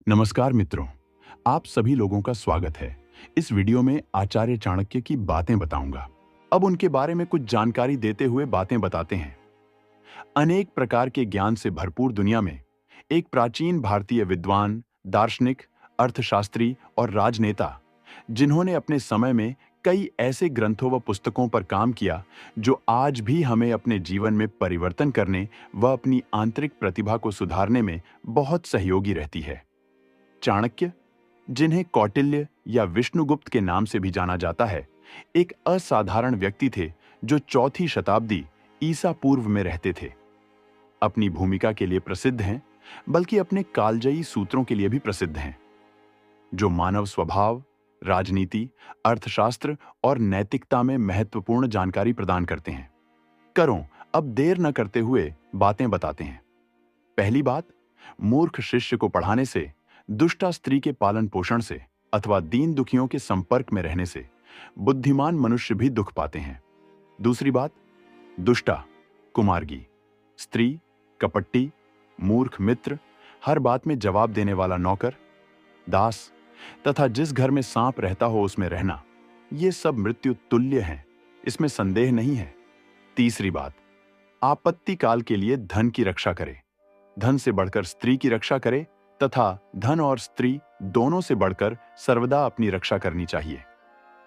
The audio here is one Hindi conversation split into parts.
नमस्कार मित्रों, आप सभी लोगों का स्वागत है। इस वीडियो में आचार्य चाणक्य की बातें बताऊंगा। अब उनके बारे में कुछ जानकारी देते हुए बातें बताते हैं। अनेक प्रकार के ज्ञान से भरपूर दुनिया में एक प्राचीन भारतीय विद्वान, दार्शनिक, अर्थशास्त्री और राजनेता, जिन्होंने अपने समय में कई ऐसे ग्रंथों व पुस्तकों पर काम किया जो आज भी हमें अपने जीवन में परिवर्तन करने व अपनी आंतरिक प्रतिभा को सुधारने में बहुत सहयोगी रहती है। चाणक्य, जिन्हें कौटिल्य या विष्णुगुप्त के नाम से भी जाना जाता है, एक असाधारण व्यक्ति थे जो चौथी शताब्दी ईसा पूर्व में रहते थे। अपनी भूमिका के लिए प्रसिद्ध हैं, बल्कि अपने कालजयी सूत्रों के लिए भी प्रसिद्ध हैं, जो मानव स्वभाव, राजनीति, अर्थशास्त्र और नैतिकता में महत्वपूर्ण जानकारी प्रदान करते हैं। करो, अब देर न करते हुए बातें बताते हैं। पहली बात, मूर्ख शिष्य को पढ़ाने से, दुष्टा स्त्री के पालन पोषण से अथवा दीन दुखियों के संपर्क में रहने से बुद्धिमान मनुष्य भी दुख पाते हैं। दूसरी बात, दुष्टा, कुमार्गी, स्त्री, कपट्टी, मूर्ख मित्र, हर बात में जवाब देने वाला नौकर, दास तथा जिस घर में सांप रहता हो उसमें रहना, ये सब मृत्यु तुल्य हैं, इसमें संदेह नहीं है। तीसरी बात, आपत्ति काल के लिए धन की रक्षा करे, धन से बढ़कर स्त्री की रक्षा करे तथा धन और स्त्री दोनों से बढ़कर सर्वदा अपनी रक्षा करनी चाहिए।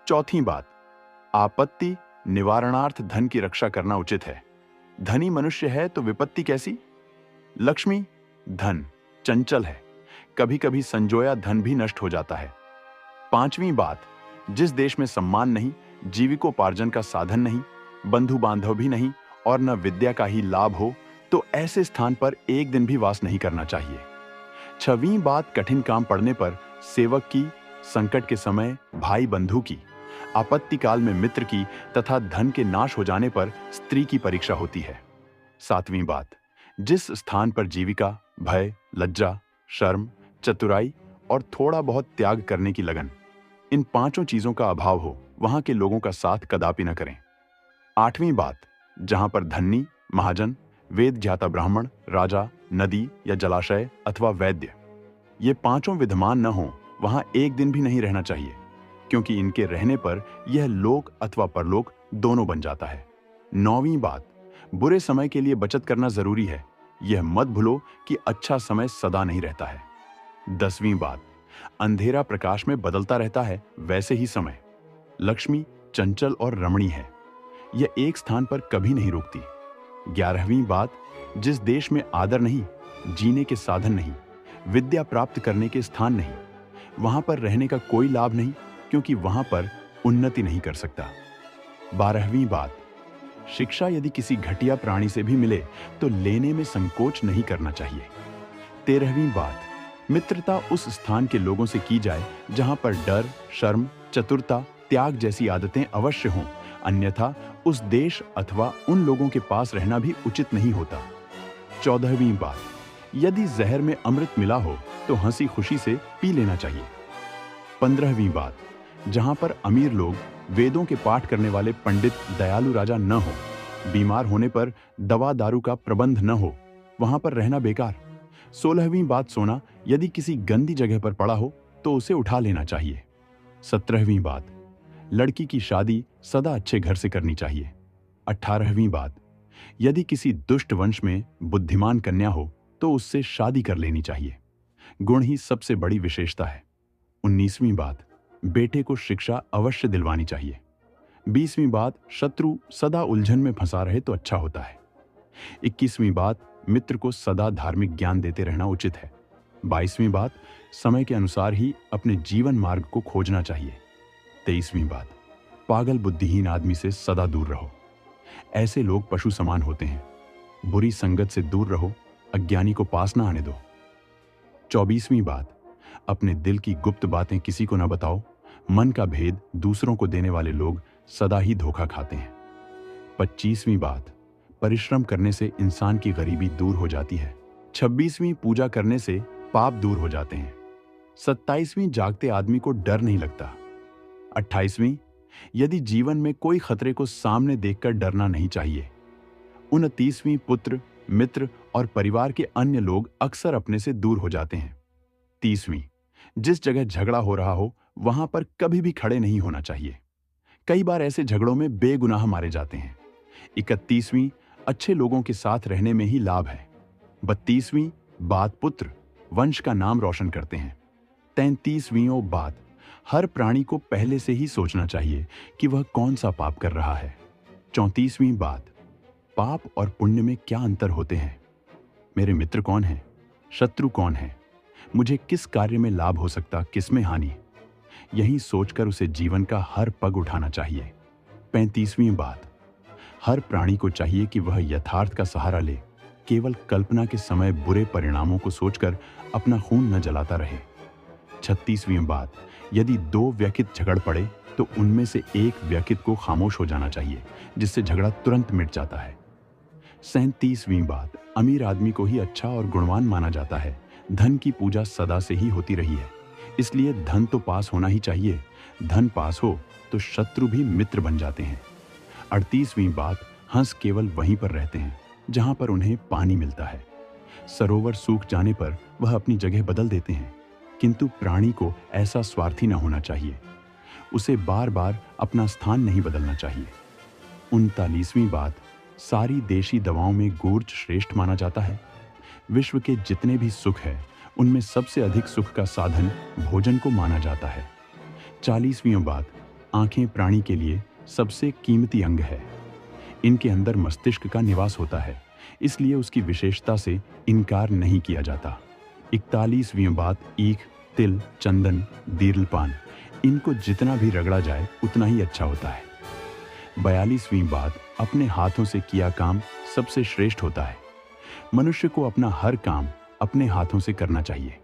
चौथी बात, आपत्ति निवारणार्थ धन की रक्षा करना उचित है। धनी मनुष्य है तो विपत्ति कैसी? लक्ष्मी, धन चंचल है, कभी कभी संजोया धन भी नष्ट हो जाता है। पांचवी बात, जिस देश में सम्मान नहीं, जीविकोपार्जन का साधन नहीं, बंधु बांधव भी नहीं और न विद्या का ही लाभ हो, तो ऐसे स्थान पर एक दिन भी वास नहीं करना चाहिए। छठवीं बात, कठिन काम पड़ने पर सेवक की, संकट के समय भाई बंधु की, आपत्ति काल में मित्र की तथा धन के नाश हो जाने पर स्त्री की परीक्षा होती है। सातवीं बात, जिस स्थान पर जीविका, भय, लज्जा, शर्म, चतुराई और थोड़ा बहुत त्याग करने की लगन, इन पांचों चीजों का अभाव हो, वहां के लोगों का साथ कदापि न करें। आठवीं बात, जहां पर धन्नी, महाजन, वेद ज्ञाता ब्राह्मण, राजा, नदी या जलाशय अथवा वैद्य, ये पांचों विद्यमान न हो, वहां एक दिन भी नहीं रहना चाहिए, क्योंकि इनके रहने पर यह लोक अथवा परलोक दोनों बन जाता है। नौवीं बात, बुरे समय के लिए बचत करना जरूरी है, यह मत भूलो कि अच्छा समय सदा नहीं रहता है। 10वीं बात, अंधेरा प्रकाश में बदलता रहता है, वैसे ही समय। लक्ष्मी चंचल और रमणी है, यह एक स्थान पर कभी नहीं रुकती। 11वीं बात, जिस देश में आदर नहीं, जीने के साधन नहीं, विद्या प्राप्त करने के स्थान नहीं, वहां पर रहने का कोई लाभ नहीं, क्योंकि वहां पर उन्नति नहीं कर सकता। 12वीं बात, शिक्षा यदि किसी घटिया प्राणी से भी मिले तो लेने में संकोच नहीं करना चाहिए। 13वीं बात, मित्रता उस स्थान के लोगों से की जाए जहां पर डर, शर्म, चतुरता, त्याग जैसी आदतें अवश्य हों, अन्यथा उस देश अथवा उन लोगों के पास रहना भी उचित नहीं होता। 14वीं बात, यदि जहर में अमृत मिला हो तो हंसी खुशी से पी लेना चाहिए। 15वीं बात, जहां पर अमीर लोग, वेदों के पाठ करने वाले पंडित, दयालु राजा न हो, बीमार होने पर दवा दारू का प्रबंध न हो, वहां पर रहना बेकार। 16वीं बात, सोना यदि किसी गंदी जगह पर पड़ा हो तो उसे उठा लेना चाहिए। 17वीं बात, लड़की की शादी सदा अच्छे घर से करनी चाहिए। 18वीं बात, यदि किसी दुष्ट वंश में बुद्धिमान कन्या हो तो उससे शादी कर लेनी चाहिए, गुण ही सबसे बड़ी विशेषता है। 19वीं बात, बेटे को शिक्षा अवश्य दिलवानी चाहिए। 20वीं बात, शत्रु सदा उलझन में फंसा रहे तो अच्छा होता है। 21वीं बात, मित्र को सदा धार्मिक ज्ञान देते रहना उचित है। 22वीं बात, समय के अनुसार ही अपने जीवन मार्ग को खोजना चाहिए। 23वीं बात, पागल बुद्धिहीन आदमी से सदा दूर रहो, ऐसे लोग पशु समान होते हैं। बुरी संगत से दूर रहो, अज्ञानी को पास ना आने दो। 24वीं बात, अपने दिल की गुप्त बातें किसी को ना बताओ, मन का भेद दूसरों को देने वाले लोग सदा ही धोखा खाते हैं। 25वीं बात, परिश्रम करने से इंसान की गरीबी दूर हो जाती है। 26वीं, पूजा करने से पाप दूर हो जाते हैं। 27वीं, जागते आदमी को डर नहीं लगता। 28वीं, यदि जीवन में कोई खतरे को सामने देखकर डरना नहीं चाहिए। 29वीं, पुत्र, मित्र और परिवार के अन्य लोग अक्सर अपने से दूर हो जाते हैं। 30वीं, जिस जगह झगड़ा हो रहा हो वहां पर कभी भी खड़े नहीं होना चाहिए। कई बार ऐसे झगड़ों में बेगुनाह मारे जाते हैं। 31वीं, अच्छे लोगों के साथ रहने में ही लाभ है। 32वीं बात, पुत्र वंश का नाम रोशन करते हैं। 33वीं बात, हर प्राणी को पहले से ही सोचना चाहिए कि वह कौन सा पाप कर रहा है। 34वीं बात, पाप और पुण्य में क्या अंतर होते हैं? मेरे मित्र कौन है, शत्रु कौन है, मुझे किस कार्य में लाभ हो सकता, किस में हानि? यही सोचकर उसे जीवन का हर पग उठाना चाहिए। 35वीं बात, हर प्राणी को चाहिए कि वह यथार्थ का सहारा ले, केवल कल्पना के समय बुरे परिणामों को सोचकर अपना खून न जलाता रहे। 36वीं बात, यदि दो व्यक्ति झगड़ पड़े तो उनमें से एक व्यक्ति को खामोश हो जाना चाहिए, जिससे झगड़ा तुरंत मिट जाता है। 37वीं बात, अमीर आदमी को ही अच्छा और गुणवान माना जाता है। धन की पूजा सदा से ही होती रही है, इसलिए धन तो पास होना ही चाहिए। धन पास हो तो शत्रु भी मित्र बन जाते हैं। 38वीं बात, हंस केवल वहीं पर रहते हैं जहां पर उन्हें पानी मिलता है। सरोवर सूख जाने पर वह अपनी जगह बदल देते हैं, किंतु प्राणी को ऐसा स्वार्थी न होना चाहिए। उसे बार बार अपना स्थान नहीं बदलना चाहिए। 39वीं बात, सारी देशी दवाओं में गुर्ज श्रेष्ठ माना जाता है। विश्व के जितने भी सुख है उनमें सबसे अधिक सुख का साधन भोजन को माना जाता है। 40वीं बात, आंखें प्राणी के लिए सबसे कीमती अंग है। इनके अंदर मस्तिष्क का निवास होता है, इसलिए उसकी विशेषता से इनकार नहीं किया जाता। 41वीं बात, ईख, तिल, चंदन, दीर्लपान, इनको जितना भी रगड़ा जाए उतना ही अच्छा होता है। 42वीं बात, अपने हाथों से किया काम सबसे श्रेष्ठ होता है। मनुष्य को अपना हर काम अपने हाथों से करना चाहिए।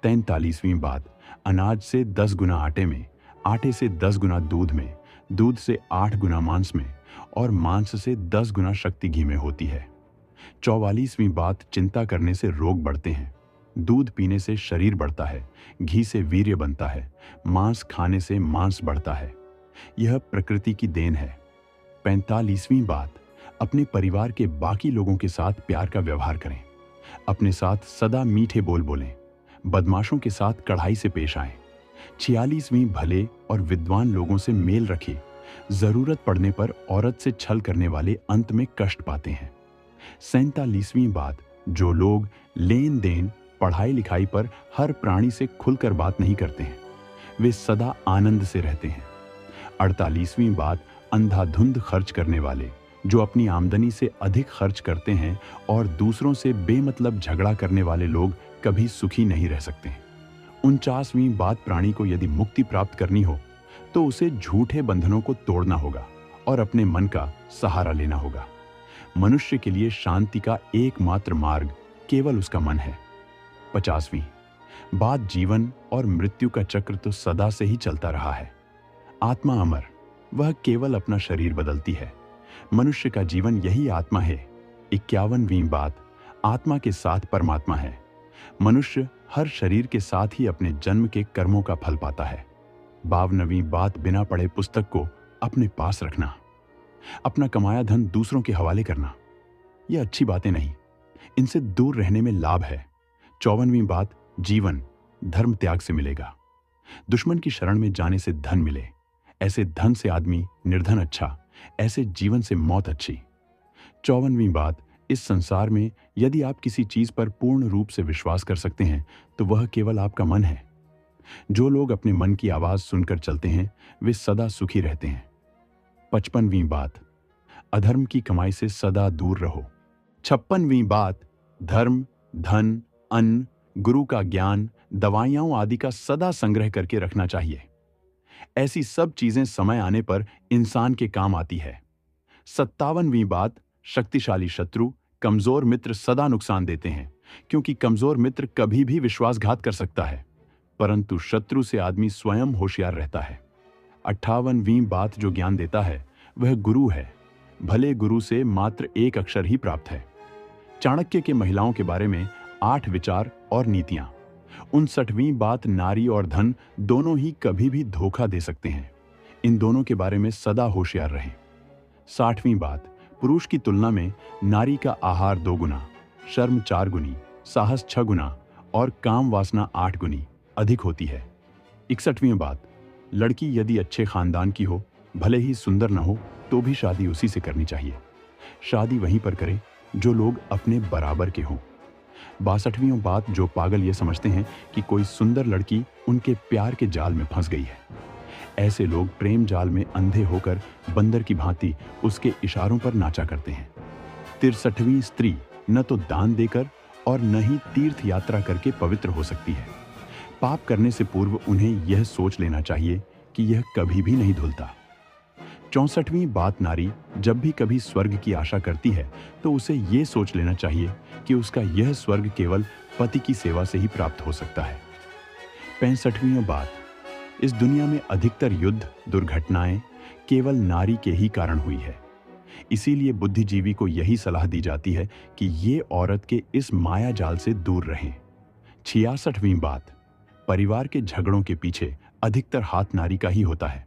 43वीं बात, अनाज से 10 गुना आटे में, आटे से 10 गुना दूध में, दूध से 8 गुना मांस में और मांस से 10 गुना शक्ति घी में होती है। 44वीं बात, चिंता करने से रोग बढ़ते हैं। दूध पीने से शरीर बढ़ता है, घी से वीर्य बनता है, मांस खाने से मांस बढ़ता है। यह प्रकृति की देन है। 45वीं बात, अपने परिवार के बाकी लोगों के साथ प्यार का व्यवहार करें। अपने साथ सदा मीठे बोल बोलें। बदमाशों के साथ कड़ाई से पेश आएं। 46वीं, भले और विद्वान लोगों से मेल रखें। जरूरत पड़ने पर औरत से छल करने वाले अंत में कष्ट पाते हैं। 47वीं बात, जो लोग लेन देन, पढ़ाई लिखाई पर हर प्राणी से खुलकर बात नहीं करते हैं, वे सदा आनंद से रहते हैं। 48वीं बात, अंधाधुंध खर्च करने वाले, जो अपनी आमदनी से अधिक खर्च करते हैं और दूसरों से बेमतलब झगड़ा करने वाले लोग कभी सुखी नहीं रह सकते। 49वीं बात, प्राणी को यदि मुक्ति प्राप्त करनी हो तो उसे झूठे बंधनों को तोड़ना होगा और अपने मन का सहारा लेना होगा। मनुष्य के लिए शांति का एकमात्र मार्ग केवल उसका मन है। 50वीं बात, जीवन और मृत्यु का चक्र तो सदा से ही चलता रहा है। आत्मा अमर, वह केवल अपना शरीर बदलती है। मनुष्य का जीवन यही आत्मा है। 51वीं बात, आत्मा के साथ परमात्मा है। मनुष्य हर शरीर के साथ ही अपने जन्म के कर्मों का फल पाता है। 52वीं बात, बिना पढ़े पुस्तक को अपने पास रखना, अपना कमाया धन दूसरों के हवाले करना, यह अच्छी बातें नहीं, इनसे दूर रहने में लाभ है। 54वीं बात, जीवन धर्म त्याग से मिलेगा। दुश्मन की शरण में जाने से धन मिले, ऐसे धन से आदमी निर्धन अच्छा, ऐसे जीवन से मौत अच्छी। 54वीं बात, इस संसार में यदि आप किसी चीज पर पूर्ण रूप से विश्वास कर सकते हैं तो वह केवल आपका मन है। जो लोग अपने मन की आवाज सुनकर चलते हैं वे सदा सुखी रहते हैं। 55वीं बात, अधर्म की कमाई से सदा दूर रहो। 56वीं बात, धर्म, धन, अन्न, गुरु का ज्ञान, दवाइयां आदि का सदा संग्रह करके रखना चाहिए। ऐसी सब चीजें समय आने पर इंसान के काम आती है। 57वीं बात, शक्तिशाली शत्रु, कमजोर मित्र सदा नुकसान देते हैं, क्योंकि कमजोर मित्र कभी भी विश्वासघात कर सकता है, परंतु शत्रु से आदमी स्वयं होशियार रहता है। 58वीं बात, जो ज्ञान देता है वह गुरु है, भले गुरु से मात्र एक अक्षर ही प्राप्त है। चाणक्य के महिलाओं के बारे में 8 विचार और नीतियां। 59वीं बात, नारी और धन दोनों ही कभी भी धोखा दे सकते हैं, इन दोनों के बारे में सदा होशियार रहें। 60वीं बात, पुरुष की तुलना में नारी का आहार 2 गुना, शर्म 4 गुनी, साहस 6 गुना और काम वासना 8 गुनी अधिक होती है। 61वीं बात, लड़की यदि अच्छे खानदान की हो, भले ही सुंदर न हो, तो भी शादी उसी से करनी चाहिए। शादी वहीं पर करें जो लोग अपने बराबर के हों। 62वीं बात, जो पागल ये समझते हैं कि कोई सुंदर लड़की उनके प्यार के जाल में फंस गई है, ऐसे लोग प्रेम जाल में अंधे होकर बंदर की भांति उसके इशारों पर नाचा करते हैं। 63वीं स्त्री न तो दान देकर और न ही तीर्थ यात्रा करके पवित्र हो सकती है। पाप करने से पूर्व उन्हें यह सोच लेना चाहिए कि यह कभी भी नहीं धुलता। 64वीं बात, नारी जब भी कभी स्वर्ग की आशा करती है तो उसे यह सोच लेना चाहिए कि उसका यह स्वर्ग केवल पति की सेवा से ही प्राप्त हो सकता है। 65वीं बात, इस दुनिया में अधिकतर युद्ध दुर्घटनाएं केवल नारी के ही कारण हुई है। इसीलिए बुद्धिजीवी को यही सलाह दी जाती है कि ये औरत के इस माया जाल से दूर रहें। 66वीं बात, परिवार के झगड़ों के पीछे अधिकतर हाथ नारी का ही होता है।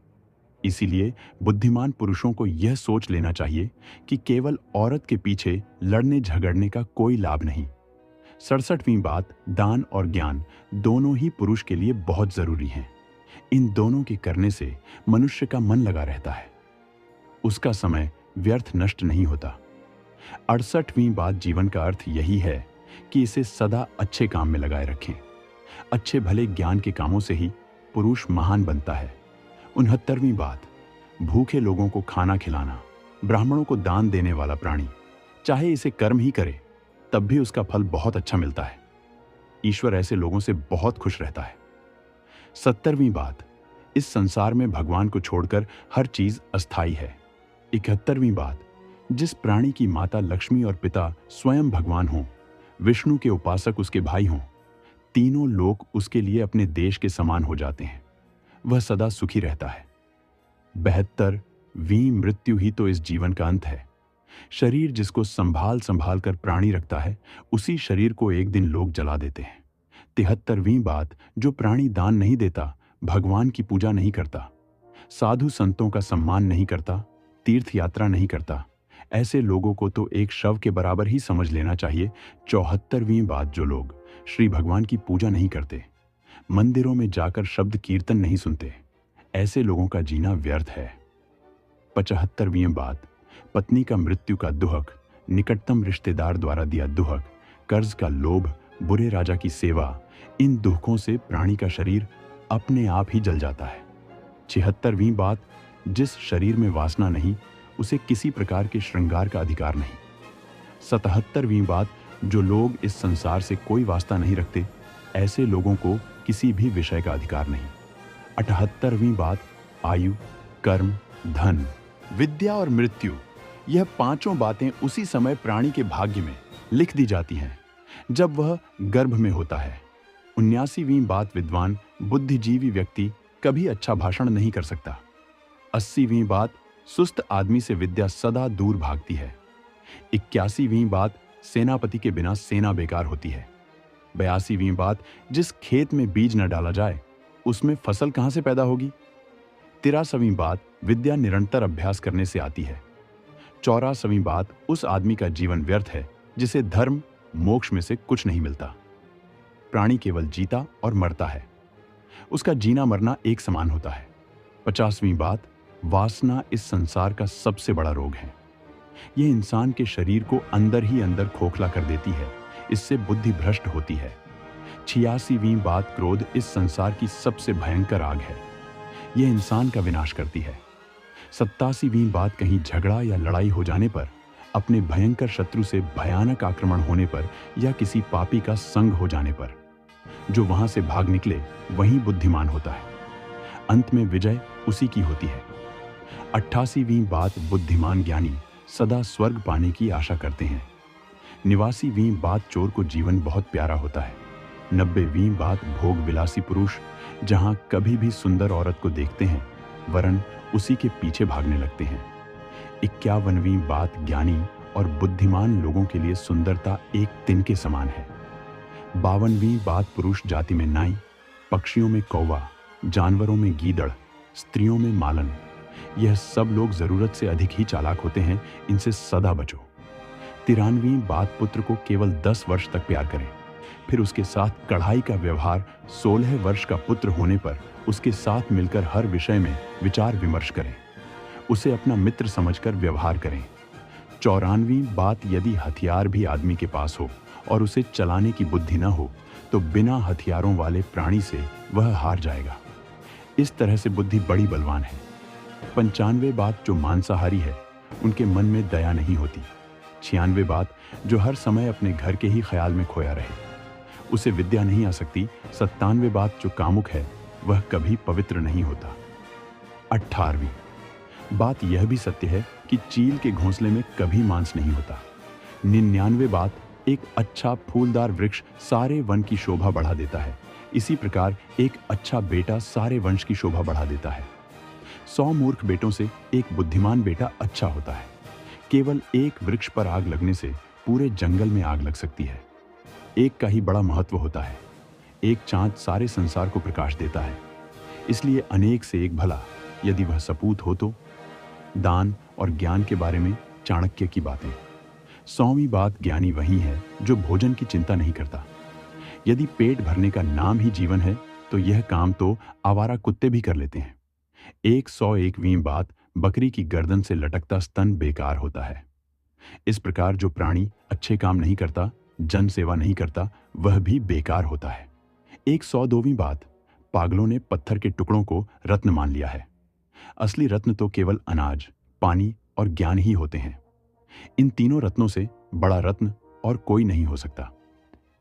इसीलिए बुद्धिमान पुरुषों को यह सोच लेना चाहिए कि केवल औरत के पीछे लड़ने झगड़ने का कोई लाभ नहीं। 67वीं बात, दान और ज्ञान दोनों ही पुरुष के लिए बहुत जरूरी हैं। इन दोनों के करने से मनुष्य का मन लगा रहता है, उसका समय व्यर्थ नष्ट नहीं होता। 68वीं बात, जीवन का अर्थ यही है कि इसे सदा अच्छे काम में लगाए रखें। अच्छे भले ज्ञान के कामों से ही पुरुष महान बनता है। 69वीं बात, भूखे लोगों को खाना खिलाना, ब्राह्मणों को दान देने वाला प्राणी चाहे इसे कर्म ही करे तब भी उसका फल बहुत अच्छा मिलता है। ईश्वर ऐसे लोगों से बहुत खुश रहता है। 70वीं बात, इस संसार में भगवान को छोड़कर हर चीज अस्थायी है। 71वीं बात, जिस प्राणी की माता लक्ष्मी और पिता स्वयं भगवान हों, विष्णु के उपासक उसके भाई हों, तीनों लोग उसके लिए अपने देश के समान हो जाते हैं, वह सदा सुखी रहता है। 72वीं, मृत्यु ही तो इस जीवन का अंत है। शरीर जिसको संभाल संभाल कर प्राणी रखता है, उसी शरीर को एक दिन लोग जला देते हैं। 73वीं बात, जो प्राणी दान नहीं देता, भगवान की पूजा नहीं करता, साधु संतों का सम्मान नहीं करता, तीर्थ यात्रा नहीं करता, ऐसे लोगों को तो एक शव के बराबर ही समझ लेना चाहिए। 74वीं बात, जो लोग श्री भगवान की पूजा नहीं करते, मंदिरों में जाकर शब्द कीर्तन नहीं सुनते, ऐसे लोगों का जीना व्यर्थ है। 75वीं बात, पत्नी का मृत्यु का दुहक, निकटतम रिश्तेदार द्वारा दिया दुहक, कर्ज का लोभ, बुरे राजा की सेवा, इन दुखों से प्राणी का शरीर अपने आप ही जल जाता है। 76वीं बात, जिस शरीर में वासना नहीं, उसे किसी प्रकार के श्रृंगार का अधिकार नहीं। 77वीं बात, जो लोग इस संसार से कोई वास्ता नहीं रखते, ऐसे लोगों को किसी भी विषय का अधिकार नहीं। 78वीं बात, आयु, कर्म, धन, विद्या और मृत्यु, यह पांचों बातें उसी समय प्राणी के भाग्य में लिख दी जाती हैं जब वह गर्भ में होता है। 79वीं बात, विद्वान बुद्धिजीवी व्यक्ति कभी अच्छा भाषण नहीं कर सकता। 80वीं बात, सुस्त आदमी से विद्या सदा दूर भागती है। 81वीं बात, सेनापति के बिना सेना बेकार होती है। 82वीं बात, जिस खेत में बीज न डाला जाए उसमें फसल कहां से पैदा होगी। 83वीं बात, विद्या निरंतर अभ्यास करने से आती है। 84वीं बात, उस आदमी का जीवन व्यर्थ है जिसे धर्म मोक्ष में से कुछ नहीं मिलता। प्राणी केवल जीता और मरता है, उसका जीना मरना एक समान होता है। 50वीं बात, वासना इस संसार का सबसे बड़ा रोग है। यह इंसान के शरीर को अंदर ही अंदर खोखला कर देती है, इससे बुद्धि भ्रष्ट होती है। 86वीं बात, क्रोध इस संसार की सबसे भयंकर आग है, यह इंसान का विनाश करती है। 87वीं बात, कहीं झगड़ा या लड़ाई हो जाने पर, अपने भयंकर शत्रु से भयानक आक्रमण होने पर या किसी पापी का संग हो जाने पर, जो वहां से भाग निकले वही बुद्धिमान होता है, अंत में विजय उसी की होती है। 88वीं बात, बुद्धिमान ज्ञानी सदा स्वर्ग पाने की आशा करते हैं। 89वीं बात, चोर को जीवन बहुत प्यारा होता है। 90वीं बात, भोग विलासी पुरुष जहां कभी भी सुंदर औरत को देखते हैं, वरन उसी के पीछे भागने लगते हैं। 51वीं बात, ज्ञानी और बुद्धिमान लोगों के लिए सुंदरता एक दिन के समान है। 52वीं बात, पुरुष जाति में नाई, पक्षियों में कौवा, जानवरों में गीदड़, स्त्रियों में मालन, यह सब लोग जरूरत से अधिक ही चालाक होते हैं, इनसे सदा बचो। 93वीं बात, पुत्र को केवल 10 वर्ष तक प्यार करें, फिर उसके साथ कढ़ाई का व्यवहार, 16 वर्ष का पुत्र होने पर उसके साथ मिलकर हर विषय में विचार विमर्श करें, उसे अपना मित्र समझकर व्यवहार करें। 94वीं बात, यदि हथियार भी आदमी के पास हो और उसे चलाने की बुद्धि न हो तो बिना हथियारों वाले प्राणी से वह हार जाएगा। इस तरह से बुद्धि बड़ी बलवान है। 95 बात, जो मांसाहारी है उनके मन में दया नहीं होती। 96 बात, जो हर समय अपने घर के ही ख्याल में खोया रहे, उसे विद्या नहीं आ सकती। 97 बात, जो कामुक है वह कभी पवित्र नहीं होता। 18वीं बात, यह भी सत्य है कि चील के घोंसले में कभी मांस नहीं होता। 99 बात, एक अच्छा फूलदार वृक्ष सारे वन की शोभा बढ़ा देता है, इसी प्रकार एक अच्छा बेटा सारे वंश की शोभा बढ़ा देता है। 100 मूर्ख बेटों से एक बुद्धिमान बेटा अच्छा होता है। केवल एक वृक्ष पर आग लगने से पूरे जंगल में आग लग सकती है। एक का ही बड़ा महत्व होता है। एक चांद सारे संसार को प्रकाश देता है, इसलिए अनेक से एक भला, यदि वह सपूत हो तो। दान और ज्ञान के बारे में चाणक्य की बातें। 100वीं बात, ज्ञानी वही है जो भोजन की चिंता नहीं करता। यदि पेट भरने का नाम ही जीवन है तो यह काम तो आवारा कुत्ते भी कर लेते हैं। 101वीं बात, बकरी की गर्दन से लटकता स्तन बेकार होता है। इस प्रकार जो प्राणी अच्छे काम नहीं करता, जन सेवा नहीं करता, वह भी बेकार होता है। 102वीं बात, पागलों ने पत्थर के टुकड़ों को रत्न मान लिया है। असली रत्न तो केवल अनाज, पानी और ज्ञान ही होते हैं। इन तीनों रत्नों से बड़ा रत्न और कोई नहीं हो सकता।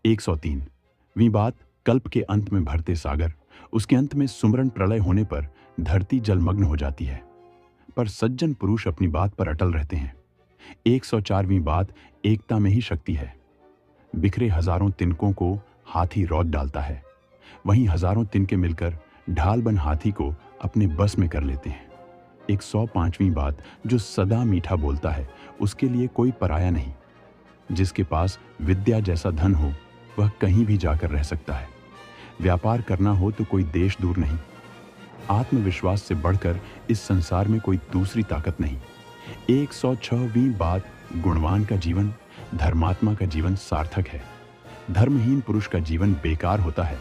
103वीं बात, कल्प के अंत में भरते सागर, उसके अंत में सुमरन प्रलय होने पर धरती जलमग्न हो जाती है, पर सज्जन पुरुष अपनी बात पर अटल रहते हैं। 104वीं बात, एकता में ही शक्ति है। बिखरे हजारों तिनकों को हाथी रौंद डालता है, वहीं हजारों तिनके मिलकर ढाल बन हाथी को अपने बस में कर लेते हैं। 105वीं बात, जो सदा मीठा बोलता है उसके लिए कोई पराया नहीं। जिसके पास विद्या जैसा धन हो वह कहीं भी जाकर रह सकता है। व्यापार करना हो तो कोई देश दूर नहीं। आत्मविश्वास से बढ़कर इस संसार में कोई दूसरी ताकत नहीं। 106वीं बात, गुणवान का जीवन, धर्मात्मा का जीवन सार्थक है। धर्महीन पुरुष का जीवन बेकार होता है,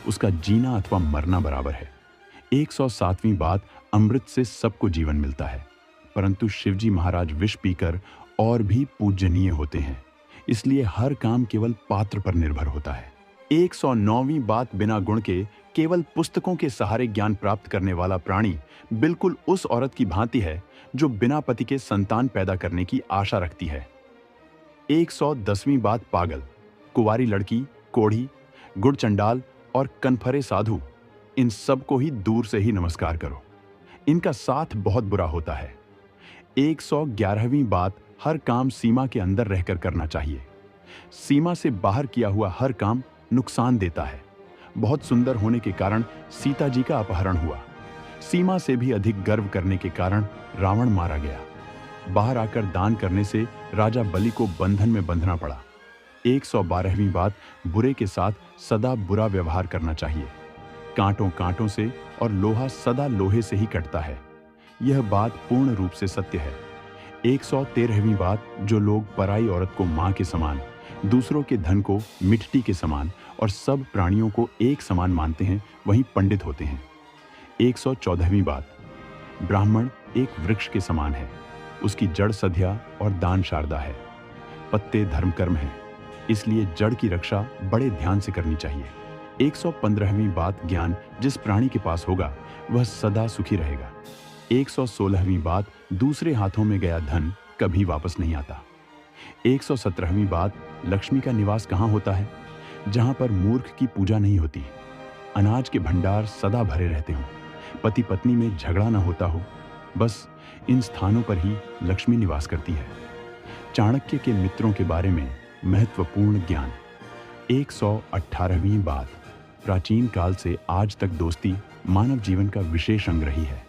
उसका जीना अथवा मरना बराबर है। 107वीं बात, अमृत से सबको जीवन मिलता है, परंतु शिवजी महाराज विष पीकर और भी पूजनीय होते हैं, इसलिए हर काम केवल पात्र पर निर्भर होता है। 109वीं बात, बिना गुण के केवल पुस्तकों के सहारे ज्ञान प्राप्त करने वाला प्राणी बिल्कुल उस औरत की भांति है जो बिना पति के संतान पैदा करने की आशा रखती है। 110वीं बात, पागल, कुंवारी लड़की, कोढ़ी, गुड़चंडाल और कनफरे साधु, इन सब को ही दूर से ही नमस्कार करो, इनका साथ बहुत बुरा होता है। 111वीं बात, हर काम सीमा के अंदर रहकर करना चाहिए। सीमा से बाहर किया हुआ हर काम नुकसान देता है। बहुत सुंदर होने के कारण सीता जी का अपहरण हुआ। सीमा से भी अधिक गर्व करने के कारण रावण मारा गया। बाहर आकर दान करने से राजा बलि को बंधन में बंधना पड़ा। 112वीं बात, बुरे के साथ सदा बुरा व्यवहार करना चाहिए। कांटों कांटों से और लोहा सदा लोहे से ही कटता है। यह बात पूर्ण रूप से सत्य है। 113वीं बात, जो लोग पराई औरत को मां के समान, दूसरों के धन को मिट्टी के समान और सब प्राणियों को एक समान मानते हैं, वही पंडित होते हैं। 114वीं बात, ब्राह्मण एक वृक्ष के समान है, उसकी जड़ सध्या और दान शारदा है। पत्ते धर्म कर्म है, इसलिए जड़ की रक्षा बड़े ध्यान से करनी चाहिए। 115वीं बात, ज्ञान जिस प्राणी के पास होगा वह सदा सुखी रहेगा। 116वीं बात, दूसरे हाथों में गया धन कभी वापस नहीं आता। 117वीं बात, लक्ष्मी का निवास कहाँ होता है? जहाँ पर मूर्ख की पूजा नहीं होती, अनाज के भंडार सदा भरे रहते हों, पति पत्नी में झगड़ा न होता हो, बस इन स्थानों पर ही लक्ष्मी निवास करती है। चाणक्य के मित्रों के बारे में महत्वपूर्ण ज्ञान। 118वीं बात, प्राचीन काल से आज तक दोस्ती मानव जीवन का विशेष अंग रही है।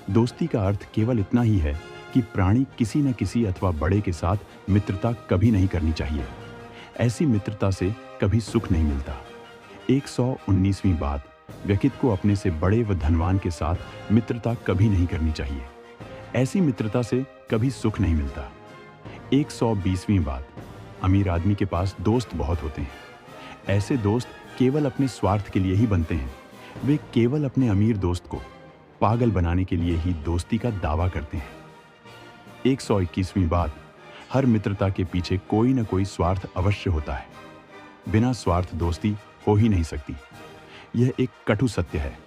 दोस्ती का अर्थ केवल इतना ही है कि प्राणी किसी न किसी अथवा बड़े के साथ मित्रता कभी नहीं करनी चाहिए। ऐसी मित्रता से कभी सुख नहीं मिलता। 119वीं बात, व्यक्ति को अपने से बड़े व धनवान के साथ मित्रता कभी नहीं करनी चाहिए। ऐसी मित्रता से कभी सुख नहीं मिलता। 120वीं बात, अमीर आदमी के पास दोस्त बहुत होते हैं, ऐसे दोस्त केवल अपने स्वार्थ के लिए ही बनते हैं। वे केवल अपने अमीर दोस्त को पागल बनाने के लिए ही दोस्ती का दावा करते हैं। 121वीं बात, हर मित्रता के पीछे कोई न कोई स्वार्थ अवश्य होता है। बिना स्वार्थ दोस्ती हो ही नहीं सकती। यह एक कटु सत्य है।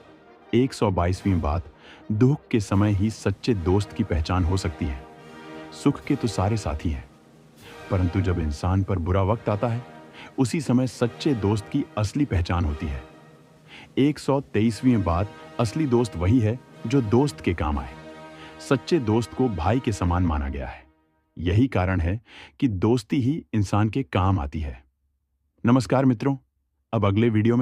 122वीं बात, दुख के समय ही सच्चे दोस्त की पहचान हो सकती है। सुख के तो सारे साथी हैं, परंतु जब इंसान पर बुरा वक्त आता है, उसी समय सच्चे दोस्त की असली पहचान होती है। 123वीं बात, असली दोस्त वही है जो दोस्त के काम आए। सच्चे दोस्त को भाई के समान माना गया है। यही कारण है कि दोस्ती ही इंसान के काम आती है। नमस्कार मित्रों, अब अगले वीडियो में